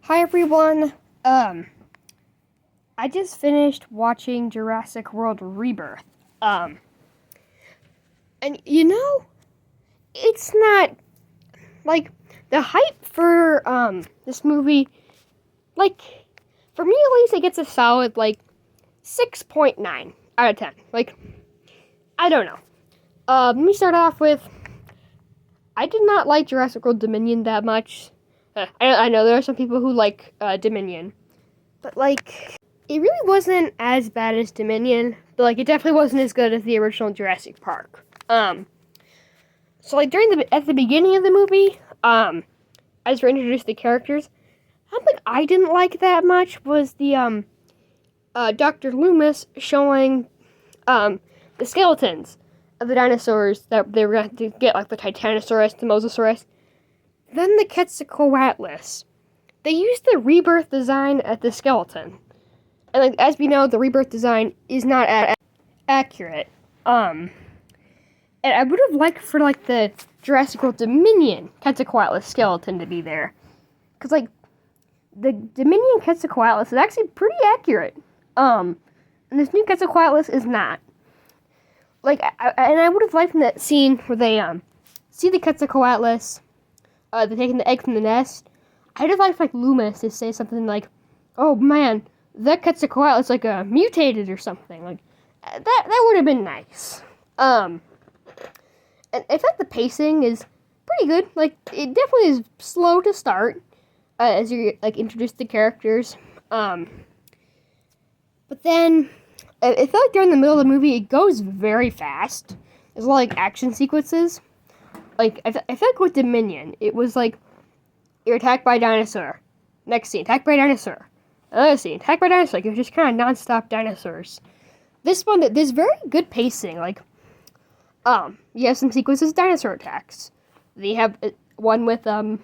Hi everyone. I just finished watching Jurassic World Rebirth. And it's not like the hype for this movie. Like for me at least, it gets a solid 6.9 out of 10. I don't know. Let me start off with I did not like Jurassic World Dominion that much. I know there are some people who like Dominion, but it really wasn't as bad as Dominion, but it definitely wasn't as good as the original Jurassic Park. So at the beginning of the movie, as we're introduced to the characters, something I didn't like that much was the Dr. Loomis showing the skeletons of the dinosaurs that they were going to get, like the Titanosaurus, the Mosasaurus. Then the Quetzalcoatlus. They used the rebirth design at the skeleton. And as we know, the rebirth design is not accurate. And I would have liked for the Jurassic World Dominion Quetzalcoatlus skeleton to be there. Because the Dominion Quetzalcoatlus is actually pretty accurate. And this new Quetzalcoatlus is not. I would have liked in that scene where they see the Quetzalcoatlus, they're taking the egg from the nest. I'd have liked Loomis to say something like, "Oh man, that Quetzalcoatlus mutated or something." That would have been nice. And I think the pacing is pretty good. It definitely is slow to start as you introduce the characters. But then it felt during the middle of the movie it goes very fast. There's a lot of action sequences. I feel with Dominion, it was you're attacked by a dinosaur. Next scene, attacked by a dinosaur. Another scene, attacked by a dinosaur. It was just kind of non-stop dinosaurs. This one, there's very good pacing. You have some sequences of dinosaur attacks. They have one with, the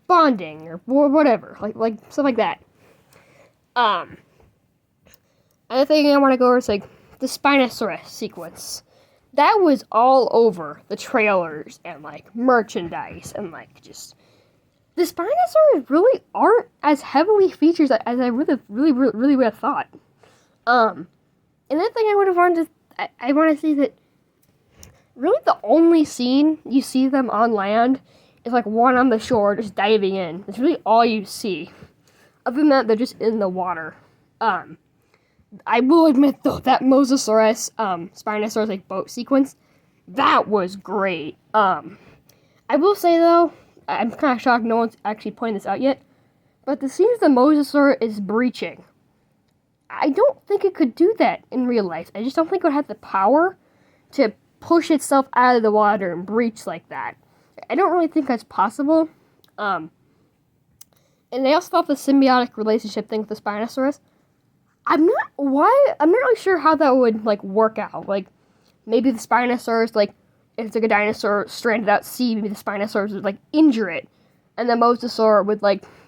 bonding or whatever. Stuff like that. Another thing I want to go over is, the Spinosaurus sequence. That was all over the trailers and merchandise and just the Spinosaurs really aren't as heavily featured as I would have thought. Another thing I would have wanted to I want to see that really the only scene you see them on land is one on the shore just diving in. It's really all you see. Other than that, they're just in the water. I will admit, though, that Mosasaurus, Spinosaurus, boat sequence, that was great. I will say, though, I'm kind of shocked no one's actually pointed this out yet, but the scene of the Mosasaur is breaching. I don't think it could do that in real life. I just don't think it would have the power to push itself out of the water and breach like that. I don't really think that's possible. And they also thought the symbiotic relationship thing with the Spinosaurus. I'm not really sure how that would work out. Maybe the Spinosaurus, if it's a dinosaur stranded out at sea, maybe the Spinosaurus would injure it, and the Mosasaur would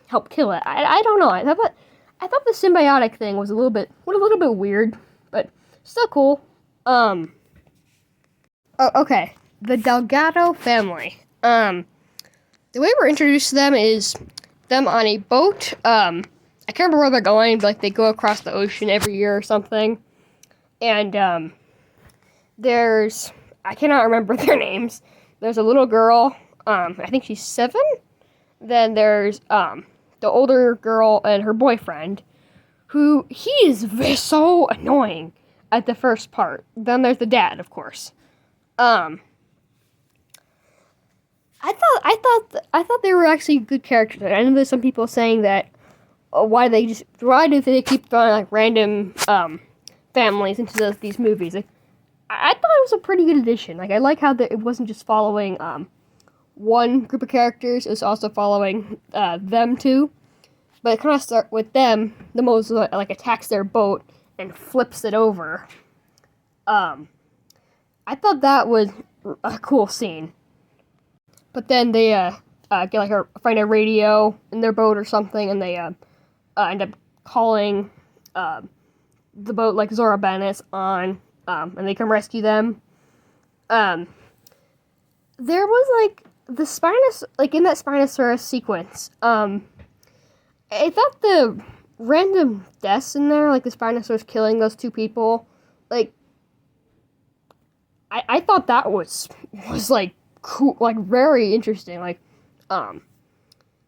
help kill it. I don't know. I thought the symbiotic thing was a little bit weird, but still cool. Okay, the Delgado family. The way we're introduced to them is them on a boat. I can't remember where they're going, but they go across the ocean every year or something. And I cannot remember their names. There's a little girl, I think she's 7. Then there's the older girl and her boyfriend, who he is so annoying at the first part. Then there's the dad, of course. I thought they were actually good characters. I know there's some people saying that why do they keep throwing random families into these movies? I thought it was a pretty good addition. I like how it wasn't just following one group of characters; it was also following them too. But it kind of starts with them. The Moses attacks their boat and flips it over. I thought that was a cool scene. But then they get find a radio in their boat or something, and they end up calling the boat Zora Bennett's on, and they come rescue them. There was the Spinosaurus, in that Spinosaurus sequence, I thought the random deaths in there, like the Spinosaurus killing those two people, like, I thought that was like cool, like very interesting. Like,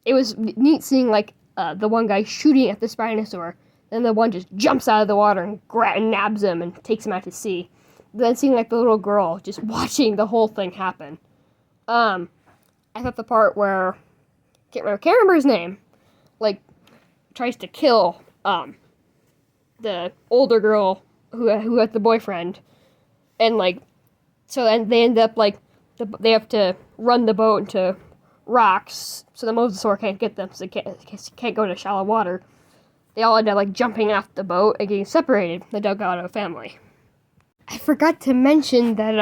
it was neat seeing like the one guy shooting at the Spinosaur, then the one just jumps out of the water and nabs him and takes him out to sea. Then seeing like the little girl just watching the whole thing happen. I thought the part where can't remember his name, like tries to kill the older girl who had the boyfriend, and like so then they end up like they have to run the boat into rocks so the mosasaur can't get them, so they can't go into shallow water. They all end up like jumping off the boat and getting separated. The Delgado family. I forgot to mention that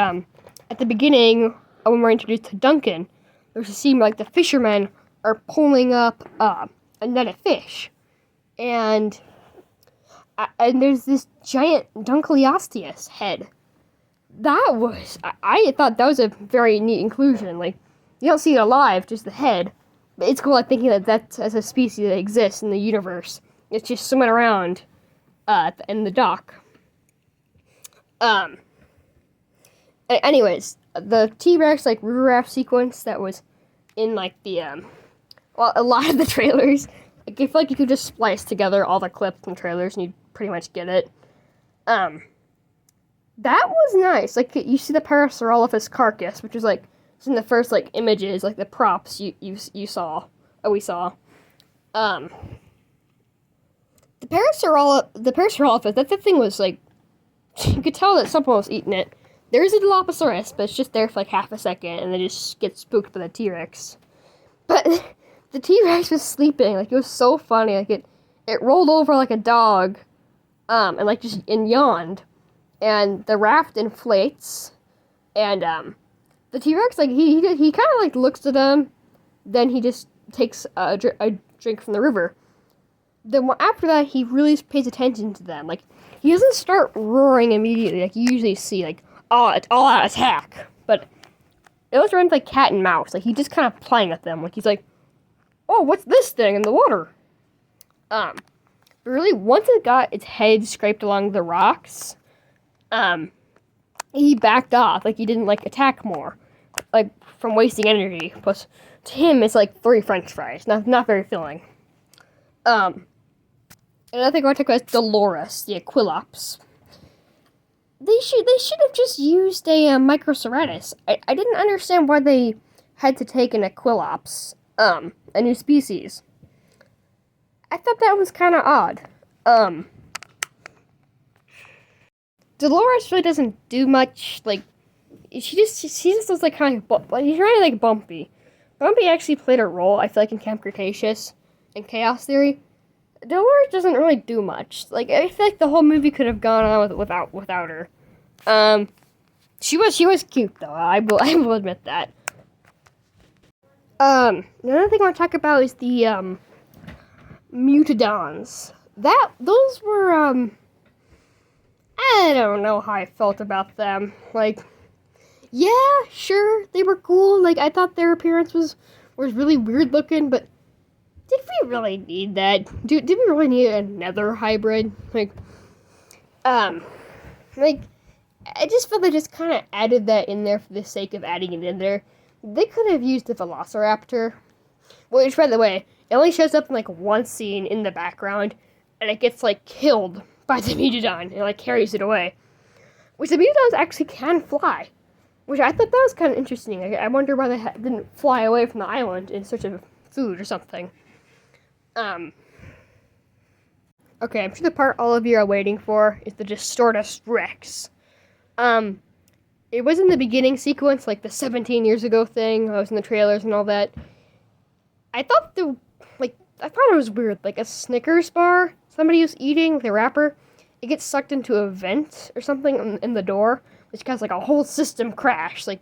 at the beginning when we're introduced to Duncan, there's a scene where like the fishermen are pulling up a net of fish, and there's this giant Dunkleosteus head. That was I thought that was a very neat inclusion. Like, you don't see it alive, just the head. But it's cool, like, thinking that that's as a species that exists in the universe. It's just swimming around in the dock. Anyways, the T-Rex, like, river raft sequence that was in, like, the, a lot of the trailers. Like, I feel like you could just splice together all the clips and trailers and you'd pretty much get it. That was nice. Like, you see the Parasaurolophus carcass, which is, like, it's in the first, like, images, like, the props we saw. The Parasaurolophus, that thing was, like, you could tell that someone was eating it. There is a Dilophosaurus, but it's just there for, like, half a second, and then just gets spooked by the T-Rex. But the T-Rex was sleeping. Like, it was so funny. Like, it rolled over like a dog, and, like, just yawned. And the raft inflates, and the T-Rex, like, he kind of, like, looks at them, then he just takes a drink from the river. Then after that, he really pays attention to them. Like, he doesn't start roaring immediately, like you usually see, like, oh, it's all out attack. But it was runs like cat and mouse. Like, he's just kind of playing at them. Like, he's like, oh, what's this thing in the water? But really, once it got its head scraped along the rocks, he backed off, like, he didn't, like, attack more, like, from wasting energy. Plus, to him, it's like 3 french fries, not very filling. Another thing I want to talk about is Dolores, the Aquilops. They should have just used a Microceratus. I didn't understand why they had to take an Aquilops, a new species. I thought that was kind of odd. Dolores really doesn't do much. Like, she just looks like kind of like he's really like Bumpy. Bumpy actually played a role, I feel like, in Camp Cretaceous and Chaos Theory. Dolores doesn't really do much. Like, I feel like the whole movie could have gone on without her. She was cute though. I will admit that. Another thing I want to talk about is the Mutodons. Those were I don't know how I felt about them. Like, yeah, sure, they were cool. Like, I thought their appearance was really weird looking, but did we really need that? Did we really need another hybrid? Like, I just felt they just kind of added that in there for the sake of adding it in there. They could have used the Velociraptor, which, by the way, it only shows up in, like, one scene in the background, and it gets, like, killed by the Mutodon, and, like, carries it away. Which the Mutodons actually can fly, which I thought that was kind of interesting. I wonder why they didn't fly away from the island in search of food or something. Okay, I'm sure the part all of you are waiting for is the Distortus Rex. It was in the beginning sequence, like the 17 years ago thing. I was in the trailers and all that. I thought it was weird. Like a Snickers bar somebody was eating with a wrapper. It gets sucked into a vent or something in the door, which causes like a whole system crash. Like,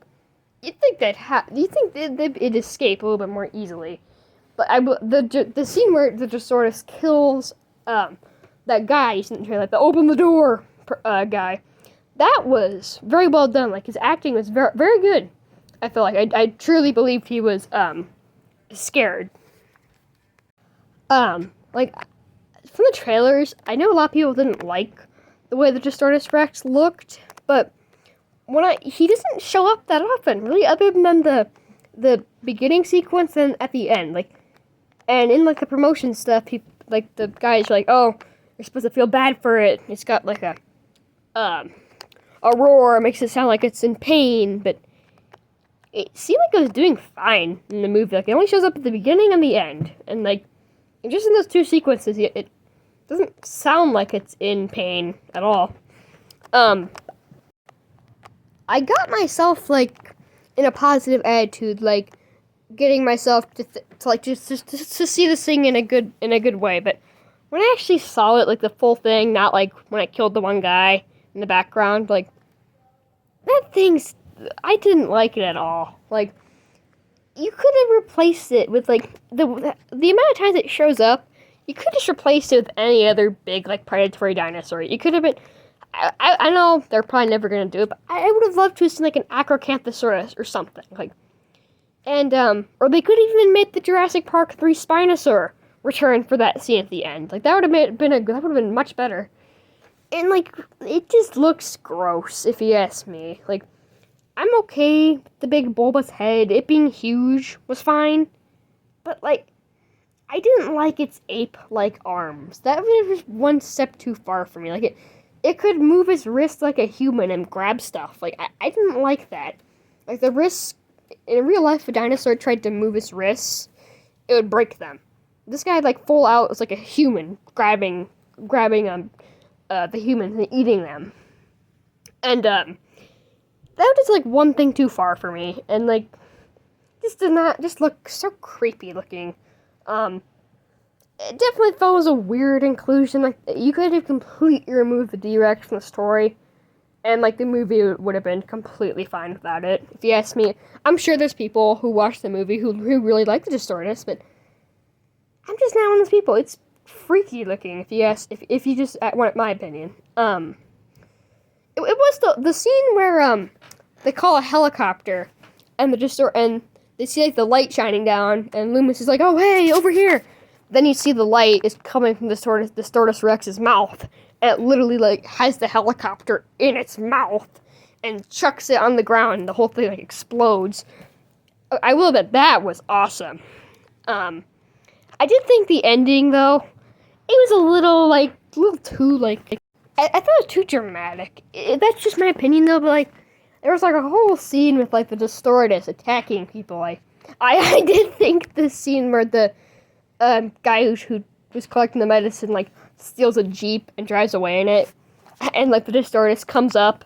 you'd think it'd escape a little bit more easily. But the scene where the Distortus kills that guy you see in the trailer, like the open the door guy. That was very well done. Like, his acting was very, very good. I feel like I truly believed he was scared. Like, from the trailers, I know a lot of people didn't like the way the Distortus Rex looked, but he doesn't show up that often, really, other than the beginning sequence and at the end, like, and in, like, the promotion stuff, like, the guys are like, oh, you're supposed to feel bad for it. It's got, like, a roar, makes it sound like it's in pain, but it seemed like it was doing fine in the movie. Like, it only shows up at the beginning and the end, and, like, just in those two sequences, it doesn't sound like it's in pain at all. I got myself, like, in a positive attitude, like, getting myself to like, just to see this thing in a good way, but when I actually saw it, like, the full thing, not, like, when I killed the one guy in the background, like, I didn't like it at all. Like, you could have replaced it with, like, the amount of times it shows up, you could just replace it with any other big, like, predatory dinosaur. You could have been, I know they're probably never going to do it, but I would have loved to have seen, like, an Acrocanthosaurus or something, like, and, or they could have even made the Jurassic Park 3 Spinosaur return for that scene at the end. Like, that would have been much better. And, like, it just looks gross, if you ask me. Like, I'm okay with the big bulbous head. It being huge was fine. But, like, I didn't like its ape-like arms. That was one step too far for me. Like, it could move its wrist like a human and grab stuff. Like, I didn't like that. Like, the wrists, in real life, if a dinosaur tried to move its wrists, it would break them. This guy, like, full out was like a human grabbing the humans and eating them. And, that was, like, one thing too far for me. And, like, this did not just look so creepy looking. It definitely felt as a weird inclusion. Like, you could have completely removed the D-Rex from the story, and, like, the movie would have been completely fine without it. If you ask me, I'm sure there's people who watch the movie who really like the Distortus, but I'm just not one of those people. It's freaky looking, if you just want my opinion. It was the scene where, they call a helicopter, and and they see, like, the light shining down, and Loomis is like, oh, hey, over here! Then you see the light is coming from the Distortus Rex's mouth, and it literally, like, has the helicopter in its mouth, and chucks it on the ground, and the whole thing, like, explodes. I will admit, that was awesome. I did think the ending, though, it was a little too, like, I thought it was too dramatic. That's just my opinion, though, but, like, there was, like, a whole scene with, like, the Distortus attacking people. Like, I did think the scene where the guy who was collecting the medicine, like, steals a Jeep and drives away in it, and, like, the Distortus comes up,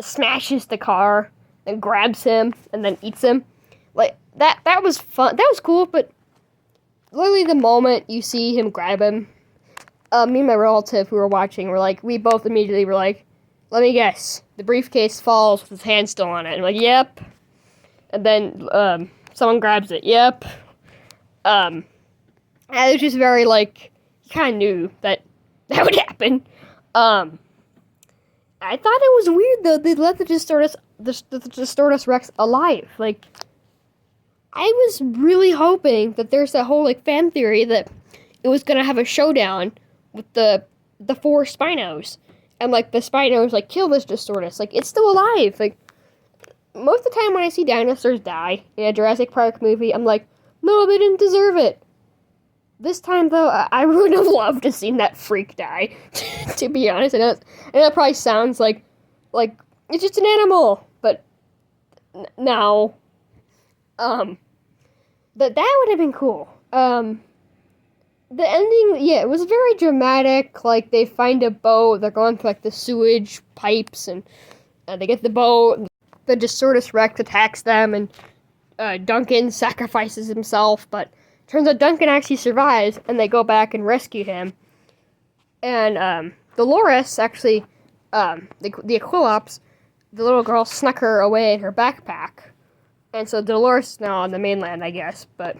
smashes the car, and grabs him, and then eats him. Like, that was fun. That was cool, but literally the moment you see him grab him, me and my relative who were watching we both immediately were like, let me guess, the briefcase falls with his hand still on it. And I'm like, yep. And then, someone grabs it, yep. And it was just very, like, you kind of knew that would happen. I thought it was weird, though, they let the Distortus Rex alive. Like, I was really hoping that there's that whole, like, fan theory that it was gonna have a showdown with the 4 Spinos. And, like, the Spinos, like, kill this Distortus. Like, it's still alive. Like, most of the time when I see dinosaurs die in a Jurassic Park movie, I'm like, no, they didn't deserve it. This time, though, I would have loved to see that freak die, to be honest. And that probably sounds like, it's just an animal. But, no. But that would have been cool. The ending, yeah, it was very dramatic. Like, they find a boat, they're going through, like, the sewage pipes, and they get the boat, and the Distortus Rex attacks them, and Duncan sacrifices himself, but turns out Duncan actually survives, and they go back and rescue him. And, Dolores, actually, the Equilops, the little girl snuck her away in her backpack. And so Dolores is now on the mainland, I guess, but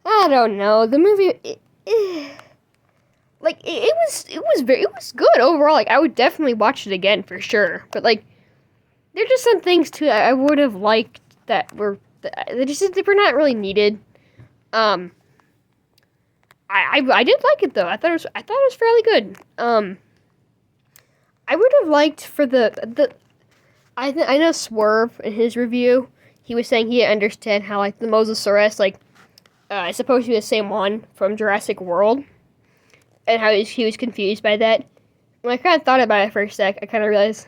I don't know. The movie, it was good overall. Like, I would definitely watch it again for sure. But, like, there's just some things too I would have liked they were not really needed. I I did like it though. I thought it was fairly good. I would have liked for I know Swerve in his review, he was saying he didn't understand how like the Mosasaurus is supposed to be the same one from Jurassic World, and how he was confused by that. When I kind of thought about it for a sec, I kind of realized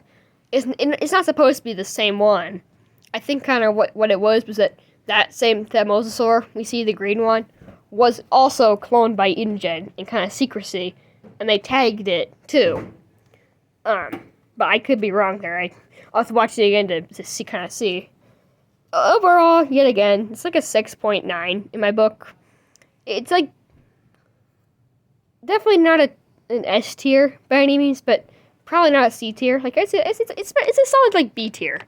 it's not supposed to be the same one. I think kind of what it was that Mosasaur we see, the green one, was also cloned by InGen in kind of secrecy, and they tagged it too. But I could be wrong there. I'll have to watch it again to see. Overall, yet again, it's like a 6.9 in my book. It's like definitely not an S tier by any means, but probably not a C tier. Like I said, it's a solid like B tier.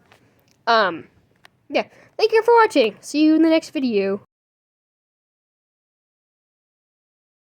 Yeah. Thank you for watching. See you in the next video.